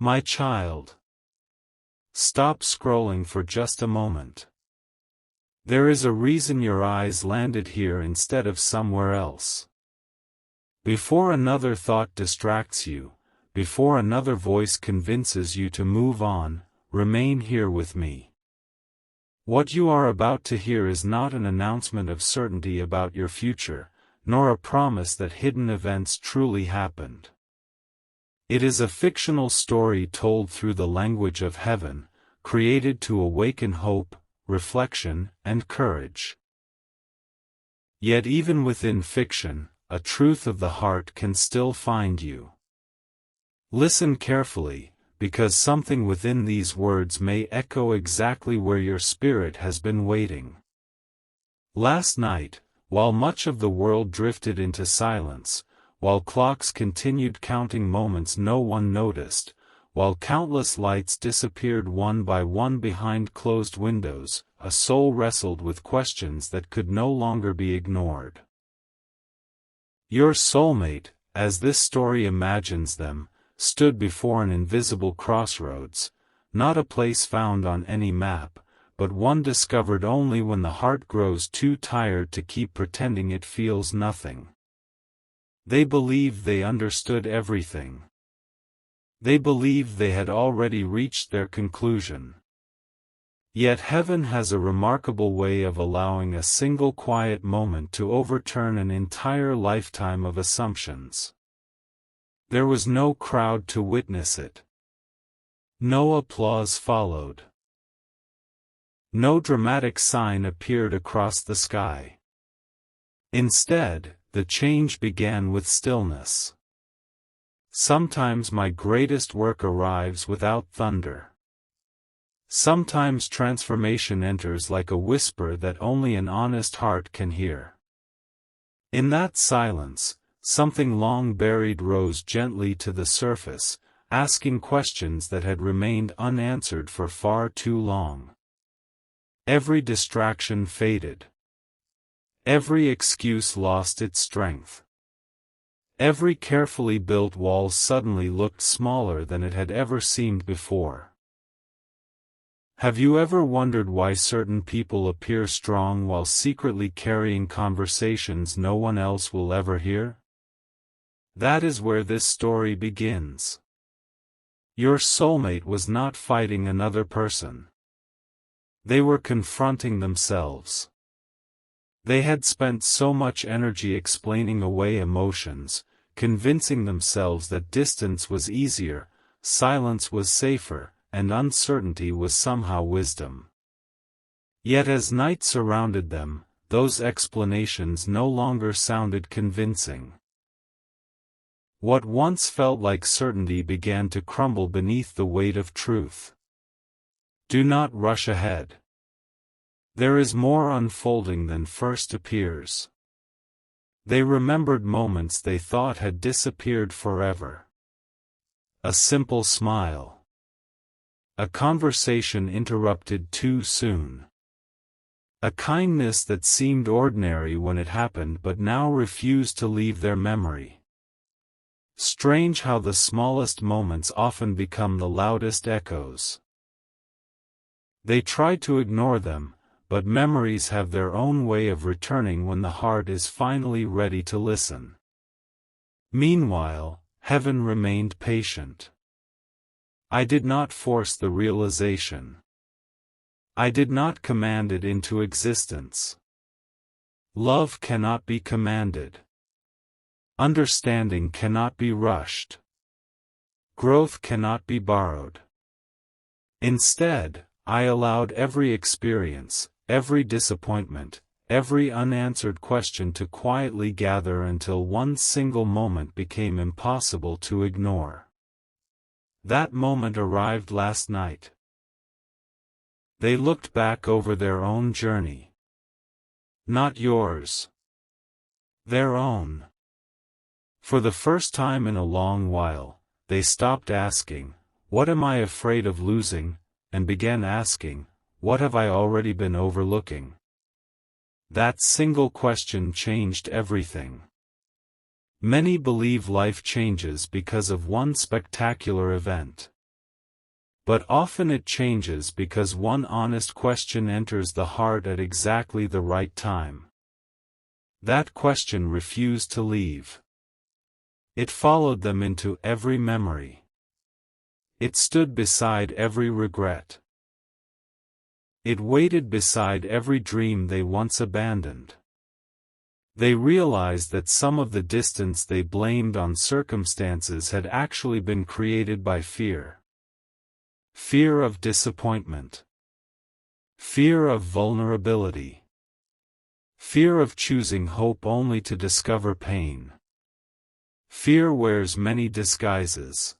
My child, stop scrolling for just a moment. There is a reason your eyes landed here instead of somewhere else. Before another thought distracts you, before another voice convinces you to move on, remain here with me. What you are about to hear is not an announcement of certainty about your future, nor a promise that hidden events truly happened. It is a fictional story told through the language of heaven, created to awaken hope, reflection, and courage. Yet even within fiction, a truth of the heart can still find you. Listen carefully, because something within these words may echo exactly where your spirit has been waiting. Last night, while much of the world drifted into silence, while clocks continued counting moments no one noticed, while countless lights disappeared one by one behind closed windows, a soul wrestled with questions that could no longer be ignored. Your soulmate, as this story imagines them, stood before an invisible crossroads, not a place found on any map, but one discovered only when the heart grows too tired to keep pretending it feels nothing. They believed they understood everything. They believed they had already reached their conclusion. Yet heaven has a remarkable way of allowing a single quiet moment to overturn an entire lifetime of assumptions. There was no crowd to witness it. No applause followed. No dramatic sign appeared across the sky. Instead, the change began with stillness. Sometimes my greatest work arrives without thunder. Sometimes transformation enters like a whisper that only an honest heart can hear. In that silence, something long buried rose gently to the surface, asking questions that had remained unanswered for far too long. Every distraction faded. Every excuse lost its strength. Every carefully built wall suddenly looked smaller than it had ever seemed before. Have you ever wondered why certain people appear strong while secretly carrying conversations no one else will ever hear? That is where this story begins. Your soulmate was not fighting another person. They were confronting themselves. They had spent so much energy explaining away emotions, convincing themselves that distance was easier, silence was safer, and uncertainty was somehow wisdom. Yet as night surrounded them, those explanations no longer sounded convincing. What once felt like certainty began to crumble beneath the weight of truth. Do not rush ahead. There is more unfolding than first appears. They remembered moments they thought had disappeared forever. A simple smile. A conversation interrupted too soon. A kindness that seemed ordinary when it happened but now refused to leave their memory. Strange how the smallest moments often become the loudest echoes. They tried to ignore them, but memories have their own way of returning when the heart is finally ready to listen. Meanwhile, heaven remained patient. I did not force the realization. I did not command it into existence. Love cannot be commanded. Understanding cannot be rushed. Growth cannot be borrowed. Instead, I allowed every experience, every disappointment, every unanswered question to quietly gather until one single moment became impossible to ignore. That moment arrived last night. They looked back over their own journey. Not yours. Their own. For the first time in a long while, they stopped asking, "What am I afraid of losing?" and began asking, "What have I already been overlooking?" That single question changed everything. Many believe life changes because of one spectacular event. But often it changes because one honest question enters the heart at exactly the right time. That question refused to leave. It followed them into every memory. It stood beside every regret. It waited beside every dream they once abandoned. They realized that some of the distance they blamed on circumstances had actually been created by fear. Fear of disappointment. Fear of vulnerability. Fear of choosing hope only to discover pain. Fear wears many disguises.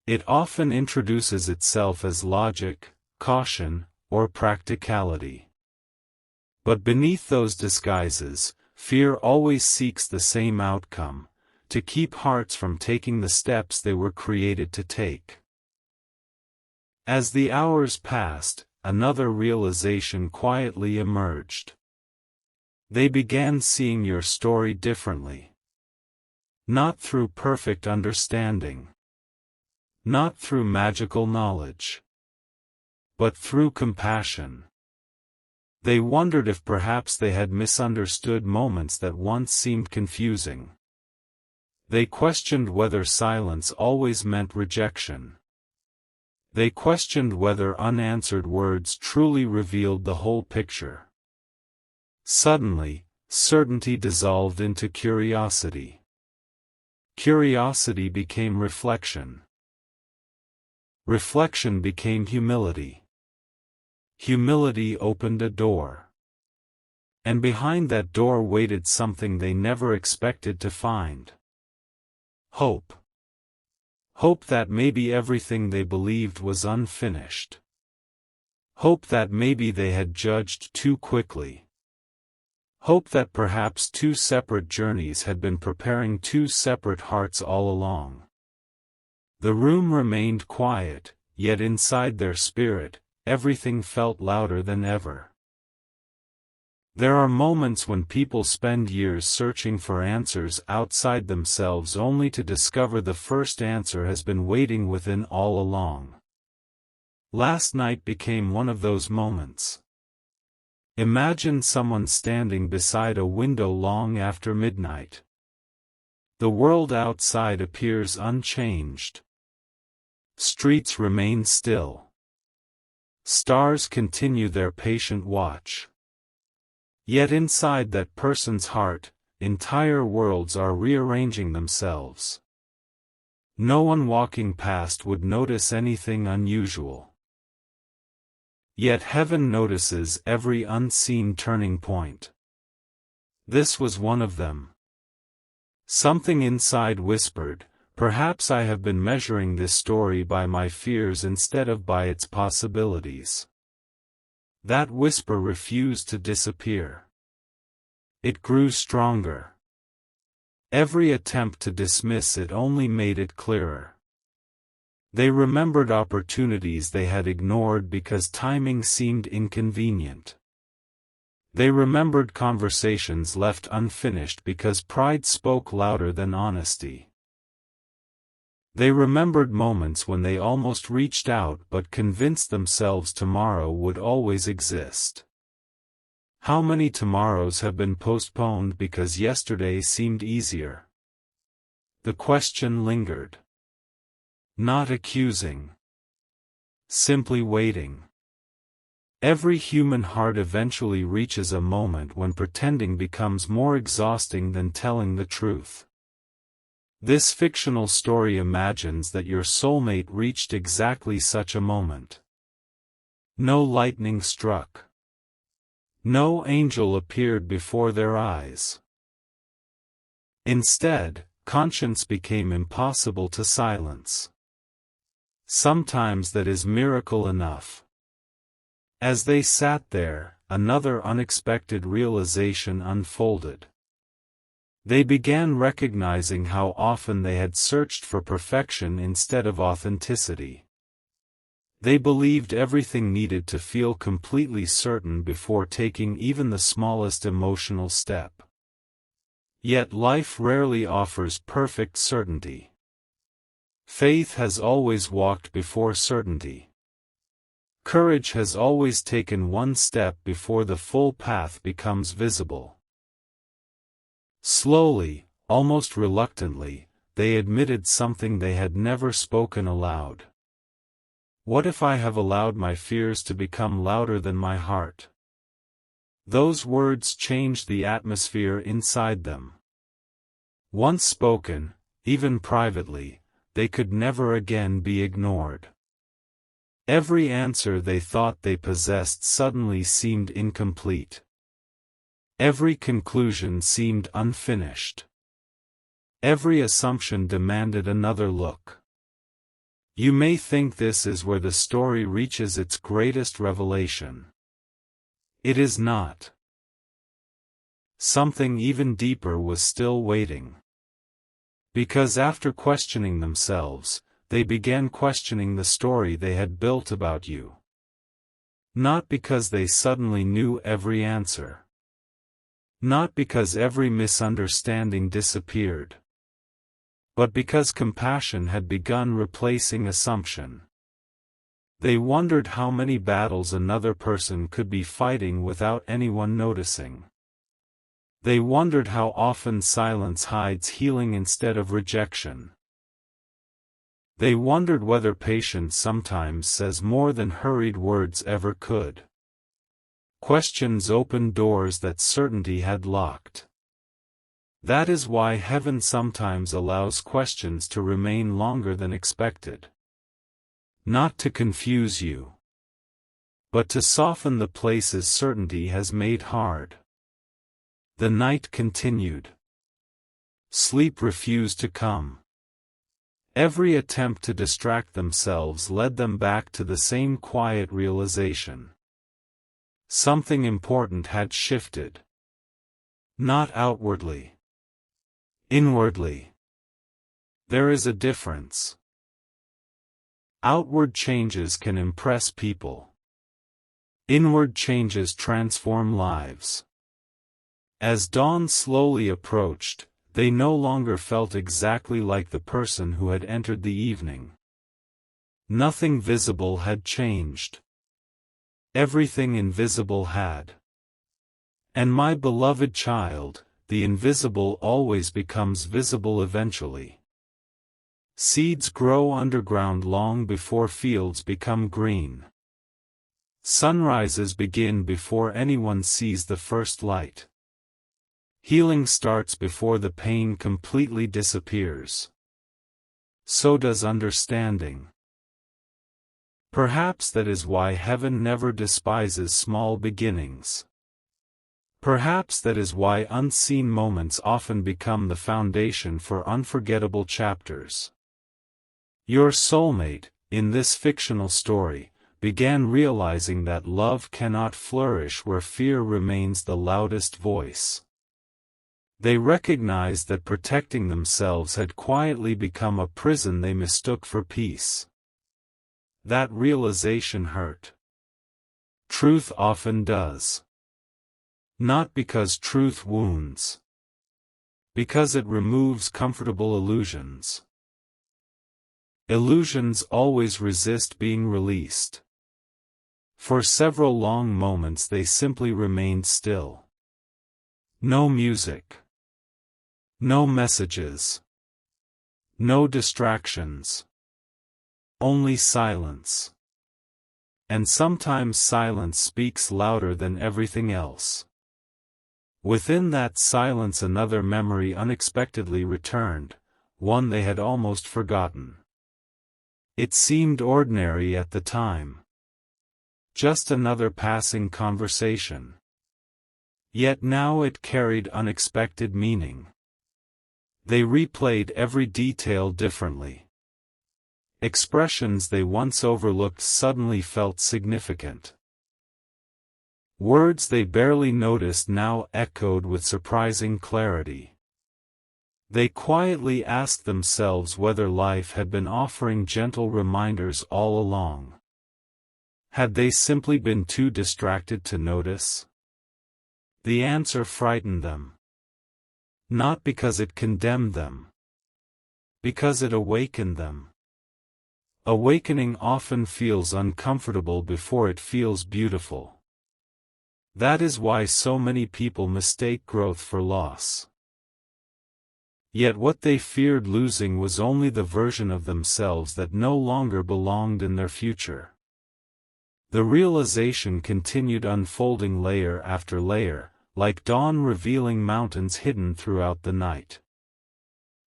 It often introduces itself as logic, caution, or practicality. But beneath those disguises, fear always seeks the same outcome: to keep hearts from taking the steps they were created to take. As the hours passed, another realization quietly emerged. They began seeing your story differently. Not through perfect understanding. Not through magical knowledge. But through compassion. They wondered if perhaps they had misunderstood moments that once seemed confusing. They questioned whether silence always meant rejection. They questioned whether unanswered words truly revealed the whole picture. Suddenly, certainty dissolved into curiosity. Curiosity became reflection. Reflection became humility. Humility opened a door. And behind that door waited something they never expected to find. Hope. Hope that maybe everything they believed was unfinished. Hope that maybe they had judged too quickly. Hope that perhaps two separate journeys had been preparing two separate hearts all along. The room remained quiet, yet inside their spirit, everything felt louder than ever. There are moments when people spend years searching for answers outside themselves only to discover the first answer has been waiting within all along. Last night became one of those moments. Imagine someone standing beside a window long after midnight. The world outside appears unchanged. Streets remain still. Stars continue their patient watch. Yet inside that person's heart, entire worlds are rearranging themselves. No one walking past would notice anything unusual. Yet heaven notices every unseen turning point. This was one of them. Something inside whispered, "Perhaps I have been measuring this story by my fears instead of by its possibilities." That whisper refused to disappear. It grew stronger. Every attempt to dismiss it only made it clearer. They remembered opportunities they had ignored because timing seemed inconvenient. They remembered conversations left unfinished because pride spoke louder than honesty. They remembered moments when they almost reached out but convinced themselves tomorrow would always exist. How many tomorrows have been postponed because yesterday seemed easier? The question lingered. Not accusing. Simply waiting. Every human heart eventually reaches a moment when pretending becomes more exhausting than telling the truth. This fictional story imagines that your soulmate reached exactly such a moment. No lightning struck. No angel appeared before their eyes. Instead, conscience became impossible to silence. Sometimes that is miracle enough. As they sat there, another unexpected realization unfolded. They began recognizing how often they had searched for perfection instead of authenticity. They believed everything needed to feel completely certain before taking even the smallest emotional step. Yet life rarely offers perfect certainty. Faith has always walked before certainty. Courage has always taken one step before the full path becomes visible. Slowly, almost reluctantly, they admitted something they had never spoken aloud. What if I have allowed my fears to become louder than my heart? Those words changed the atmosphere inside them. Once spoken, even privately, they could never again be ignored. Every answer they thought they possessed suddenly seemed incomplete. Every conclusion seemed unfinished. Every assumption demanded another look. You may think this is where the story reaches its greatest revelation. It is not. Something even deeper was still waiting. Because after questioning themselves, they began questioning the story they had built about you. Not because they suddenly knew every answer. Not because every misunderstanding disappeared. But because compassion had begun replacing assumption. They wondered how many battles another person could be fighting without anyone noticing. They wondered how often silence hides healing instead of rejection. They wondered whether patience sometimes says more than hurried words ever could. Questions opened doors that certainty had locked. That is why heaven sometimes allows questions to remain longer than expected. Not to confuse you, but to soften the places certainty has made hard. The night continued. Sleep refused to come. Every attempt to distract themselves led them back to the same quiet realization. Something important had shifted. Not outwardly. Inwardly. There is a difference. Outward changes can impress people. Inward changes transform lives. As dawn slowly approached, they no longer felt exactly like the person who had entered the evening. Nothing visible had changed. Everything invisible had. And my beloved child, the invisible always becomes visible eventually. Seeds grow underground long before fields become green. Sunrises begin before anyone sees the first light. Healing starts before the pain completely disappears. So does understanding. Perhaps that is why heaven never despises small beginnings. Perhaps that is why unseen moments often become the foundation for unforgettable chapters. Your soulmate, in this fictional story, began realizing that love cannot flourish where fear remains the loudest voice. They recognized that protecting themselves had quietly become a prison they mistook for peace. That realization hurt. Truth often does. Not because truth wounds. Because it removes comfortable illusions. Illusions always resist being released. For several long moments they simply remained still. No music. No messages. No distractions. Only silence. And sometimes silence speaks louder than everything else. Within that silence another memory unexpectedly returned, one they had almost forgotten. It seemed ordinary at the time. Just another passing conversation. Yet now it carried unexpected meaning. They replayed every detail differently. Expressions they once overlooked suddenly felt significant. Words they barely noticed now echoed with surprising clarity. They quietly asked themselves whether life had been offering gentle reminders all along. Had they simply been too distracted to notice? The answer frightened them. Not because it condemned them. Because it awakened them. Awakening often feels uncomfortable before it feels beautiful. That is why so many people mistake growth for loss. Yet what they feared losing was only the version of themselves that no longer belonged in their future. The realization continued unfolding layer after layer, like dawn revealing mountains hidden throughout the night.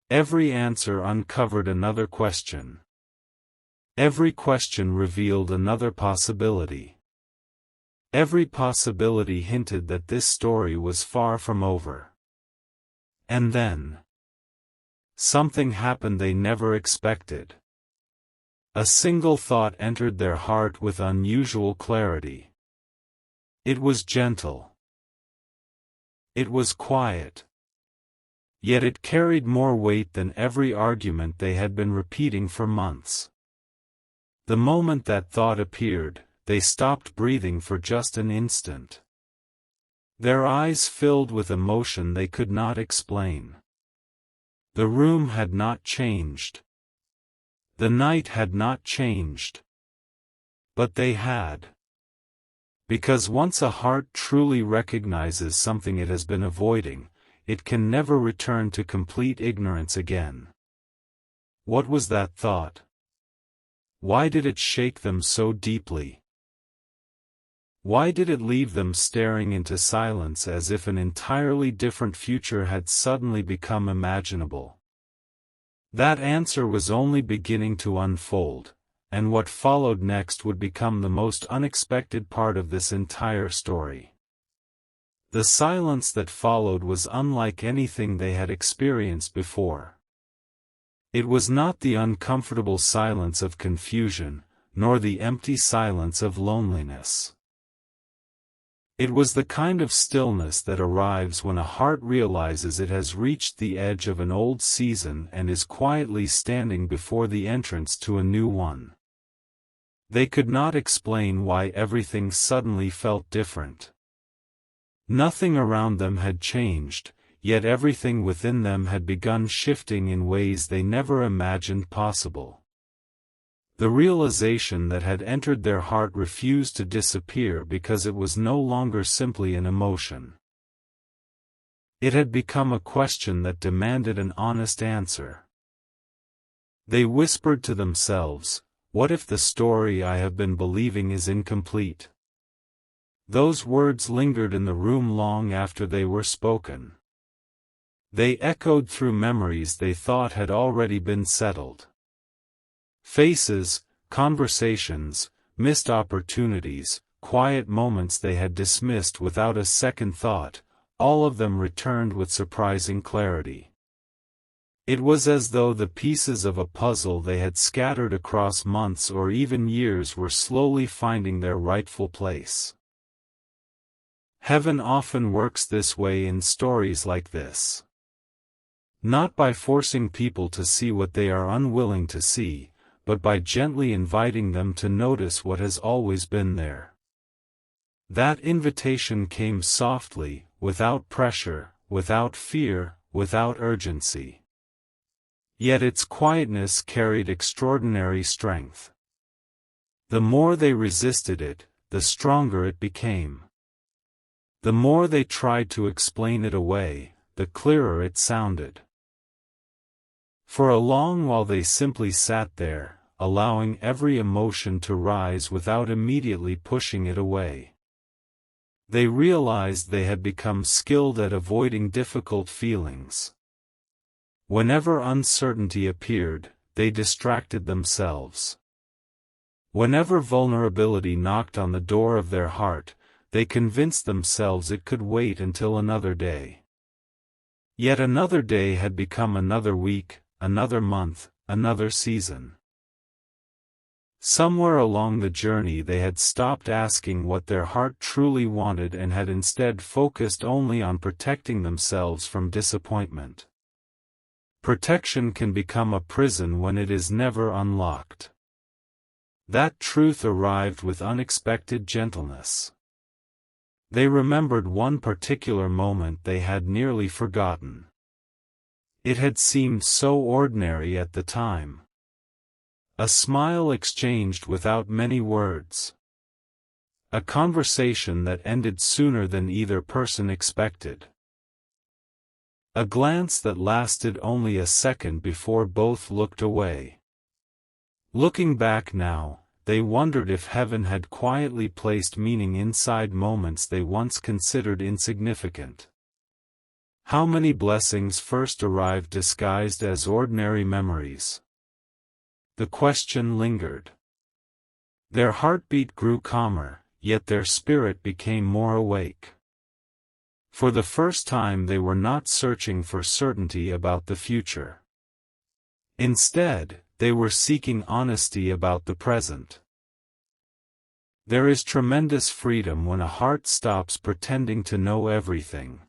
Every answer uncovered another question. Every question revealed another possibility. Every possibility hinted that this story was far from over. And then, something happened they never expected. A single thought entered their heart with unusual clarity. It was gentle. It was quiet. Yet it carried more weight than every argument they had been repeating for months. The moment that thought appeared, they stopped breathing for just an instant. Their eyes filled with emotion they could not explain. The room had not changed. The night had not changed. But they had. Because once a heart truly recognizes something it has been avoiding, it can never return to complete ignorance again. What was that thought? Why did it shake them so deeply? Why did it leave them staring into silence as if an entirely different future had suddenly become imaginable? That answer was only beginning to unfold, and what followed next would become the most unexpected part of this entire story. The silence that followed was unlike anything they had experienced before. It was not the uncomfortable silence of confusion, nor the empty silence of loneliness. It was the kind of stillness that arrives when a heart realizes it has reached the edge of an old season and is quietly standing before the entrance to a new one. They could not explain why everything suddenly felt different. Nothing around them had changed, yet everything within them had begun shifting in ways they never imagined possible. The realization that had entered their heart refused to disappear because it was no longer simply an emotion. It had become a question that demanded an honest answer. They whispered to themselves, "What if the story I have been believing is incomplete?" Those words lingered in the room long after they were spoken. They echoed through memories they thought had already been settled. Faces, conversations, missed opportunities, quiet moments they had dismissed without a second thought, all of them returned with surprising clarity. It was as though the pieces of a puzzle they had scattered across months or even years were slowly finding their rightful place. Heaven often works this way in stories like this. Not by forcing people to see what they are unwilling to see, but by gently inviting them to notice what has always been there. That invitation came softly, without pressure, without fear, without urgency. Yet its quietness carried extraordinary strength. The more they resisted it, the stronger it became. The more they tried to explain it away, the clearer it sounded. For a long while they simply sat there, allowing every emotion to rise without immediately pushing it away. They realized they had become skilled at avoiding difficult feelings. Whenever uncertainty appeared, they distracted themselves. Whenever vulnerability knocked on the door of their heart, they convinced themselves it could wait until another day. Yet another day had become another week, another month, another season. Somewhere along the journey they had stopped asking what their heart truly wanted and had instead focused only on protecting themselves from disappointment. Protection can become a prison when it is never unlocked. That truth arrived with unexpected gentleness. They remembered one particular moment they had nearly forgotten. It had seemed so ordinary at the time. A smile exchanged without many words. A conversation that ended sooner than either person expected. A glance that lasted only a second before both looked away. Looking back now, they wondered if heaven had quietly placed meaning inside moments they once considered insignificant. How many blessings first arrived disguised as ordinary memories? The question lingered. Their heartbeat grew calmer, yet their spirit became more awake. For the first time they were not searching for certainty about the future. Instead, they were seeking honesty about the present. There is tremendous freedom when a heart stops pretending to know everything.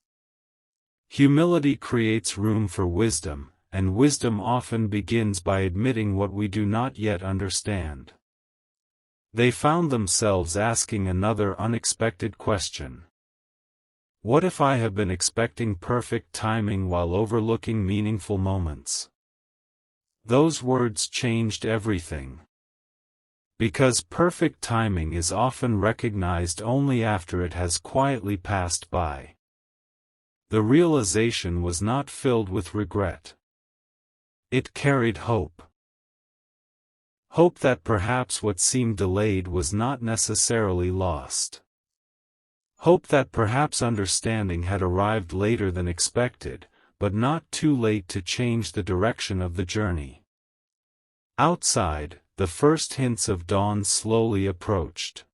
Humility creates room for wisdom, and wisdom often begins by admitting what we do not yet understand. They found themselves asking another unexpected question. What if I have been expecting perfect timing while overlooking meaningful moments? Those words changed everything. Because perfect timing is often recognized only after it has quietly passed by. The realization was not filled with regret. It carried hope. Hope that perhaps what seemed delayed was not necessarily lost. Hope that perhaps understanding had arrived later than expected, but not too late to change the direction of the journey. Outside, the first hints of dawn slowly approached.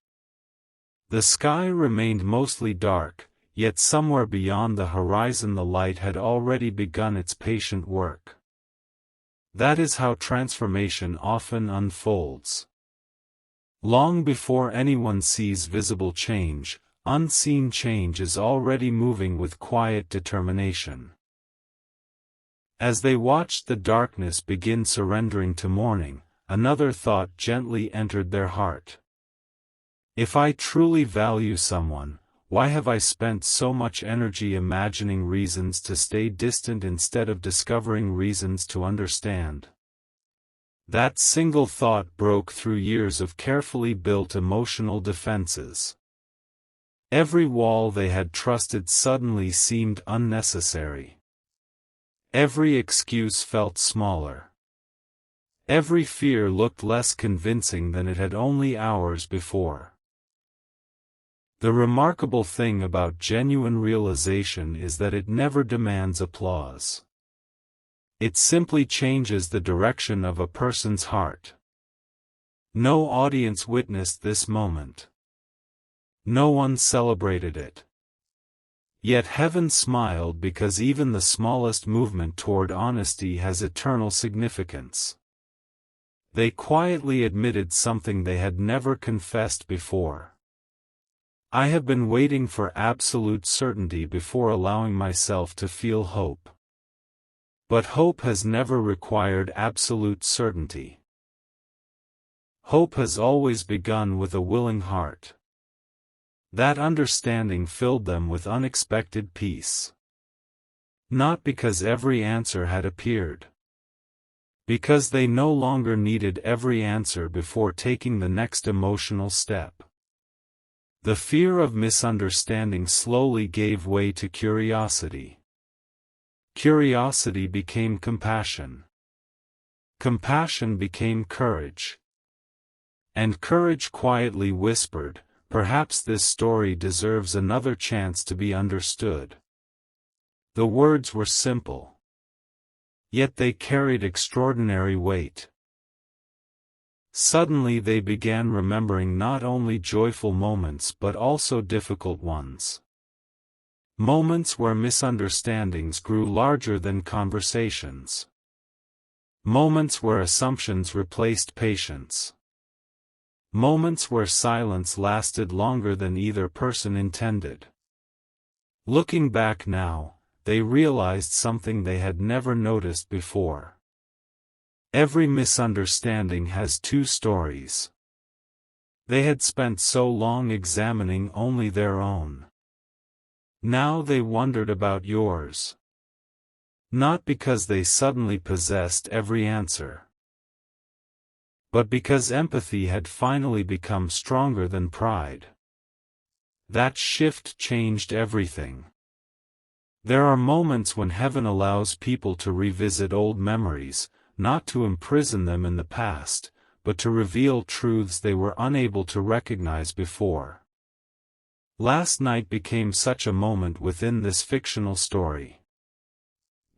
The sky remained mostly dark, yet somewhere beyond the horizon the light had already begun its patient work. That is how transformation often unfolds. Long before anyone sees visible change, unseen change is already moving with quiet determination. As they watched the darkness begin surrendering to morning, another thought gently entered their heart. If I truly value someone, why have I spent so much energy imagining reasons to stay distant instead of discovering reasons to understand? That single thought broke through years of carefully built emotional defenses. Every wall they had trusted suddenly seemed unnecessary. Every excuse felt smaller. Every fear looked less convincing than it had only hours before. The remarkable thing about genuine realization is that it never demands applause. It simply changes the direction of a person's heart. No audience witnessed this moment. No one celebrated it. Yet heaven smiled because even the smallest movement toward honesty has eternal significance. They quietly admitted something they had never confessed before. I have been waiting for absolute certainty before allowing myself to feel hope. But hope has never required absolute certainty. Hope has always begun with a willing heart. That understanding filled them with unexpected peace. Not because every answer had appeared. Because they no longer needed every answer before taking the next emotional step. The fear of misunderstanding slowly gave way to curiosity. Curiosity became compassion. Compassion became courage. And courage quietly whispered, perhaps this story deserves another chance to be understood. The words were simple. Yet they carried extraordinary weight. Suddenly they began remembering not only joyful moments but also difficult ones. Moments where misunderstandings grew larger than conversations. Moments where assumptions replaced patience. Moments where silence lasted longer than either person intended. Looking back now, they realized something they had never noticed before. Every misunderstanding has two stories. They had spent so long examining only their own. Now they wondered about yours. Not because they suddenly possessed every answer, but because empathy had finally become stronger than pride. That shift changed everything. There are moments when heaven allows people to revisit old memories, not to imprison them in the past, but to reveal truths they were unable to recognize before. Last night became such a moment within this fictional story.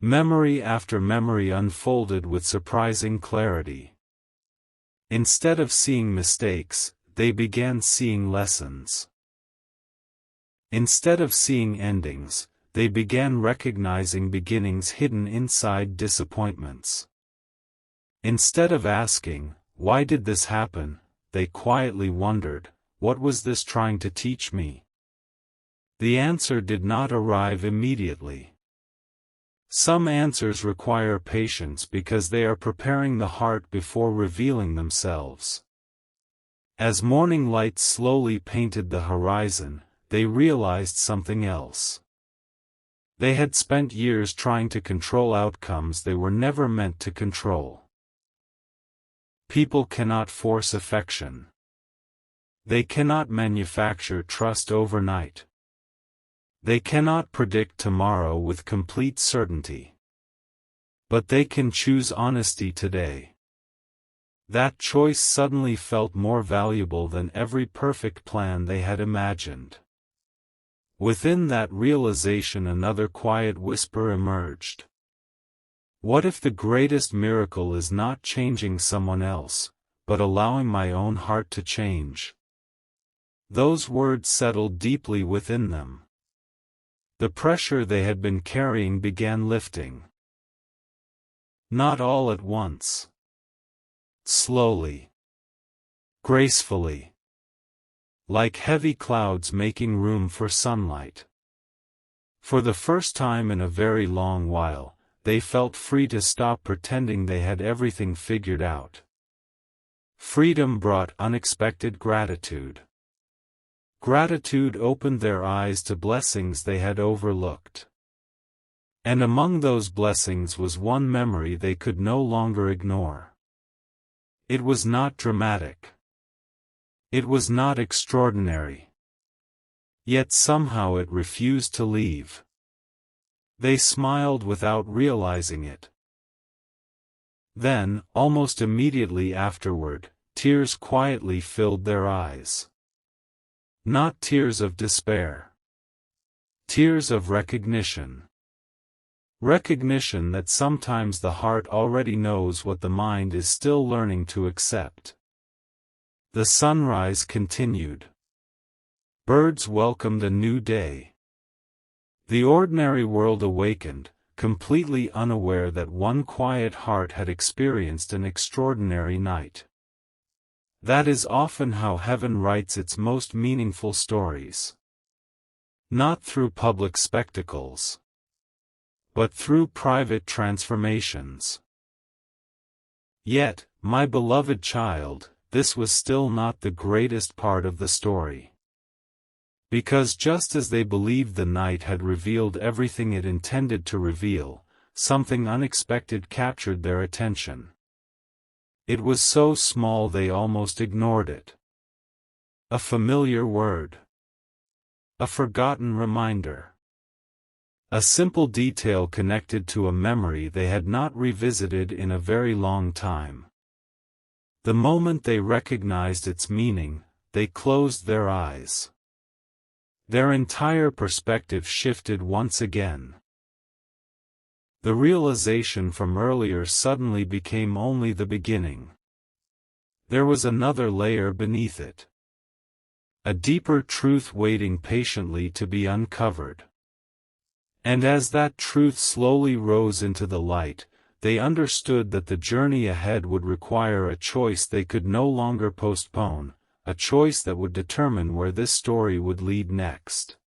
Memory after memory unfolded with surprising clarity. Instead of seeing mistakes, they began seeing lessons. Instead of seeing endings, they began recognizing beginnings hidden inside disappointments. Instead of asking, "Why did this happen?" they quietly wondered, "What was this trying to teach me?" The answer did not arrive immediately. Some answers require patience because they are preparing the heart before revealing themselves. As morning light slowly painted the horizon, they realized something else. They had spent years trying to control outcomes they were never meant to control. People cannot force affection. They cannot manufacture trust overnight. They cannot predict tomorrow with complete certainty. But they can choose honesty today. That choice suddenly felt more valuable than every perfect plan they had imagined. Within that realization, another quiet whisper emerged. What if the greatest miracle is not changing someone else, but allowing my own heart to change? Those words settled deeply within them. The pressure they had been carrying began lifting. Not all at once. Slowly. Gracefully. Like heavy clouds making room for sunlight. For the first time in a very long while, they felt free to stop pretending they had everything figured out. Freedom brought unexpected gratitude. Gratitude opened their eyes to blessings they had overlooked. And among those blessings was one memory they could no longer ignore. It was not dramatic. It was not extraordinary. Yet somehow it refused to leave. They smiled without realizing it. Then, almost immediately afterward, tears quietly filled their eyes. Not tears of despair. Tears of recognition. Recognition that sometimes the heart already knows what the mind is still learning to accept. The sunrise continued. Birds welcomed a new day. The ordinary world awakened, completely unaware that one quiet heart had experienced an extraordinary night. That is often how heaven writes its most meaningful stories. Not through public spectacles, but through private transformations. Yet, my beloved child, this was still not the greatest part of the story. Because just as they believed the night had revealed everything it intended to reveal, something unexpected captured their attention. It was so small they almost ignored it. A familiar word. A forgotten reminder. A simple detail connected to a memory they had not revisited in a very long time. The moment they recognized its meaning, they closed their eyes. Their entire perspective shifted once again. The realization from earlier suddenly became only the beginning. There was another layer beneath it. A deeper truth waiting patiently to be uncovered. And as that truth slowly rose into the light, they understood that the journey ahead would require a choice they could no longer postpone, a choice that would determine where this story would lead next.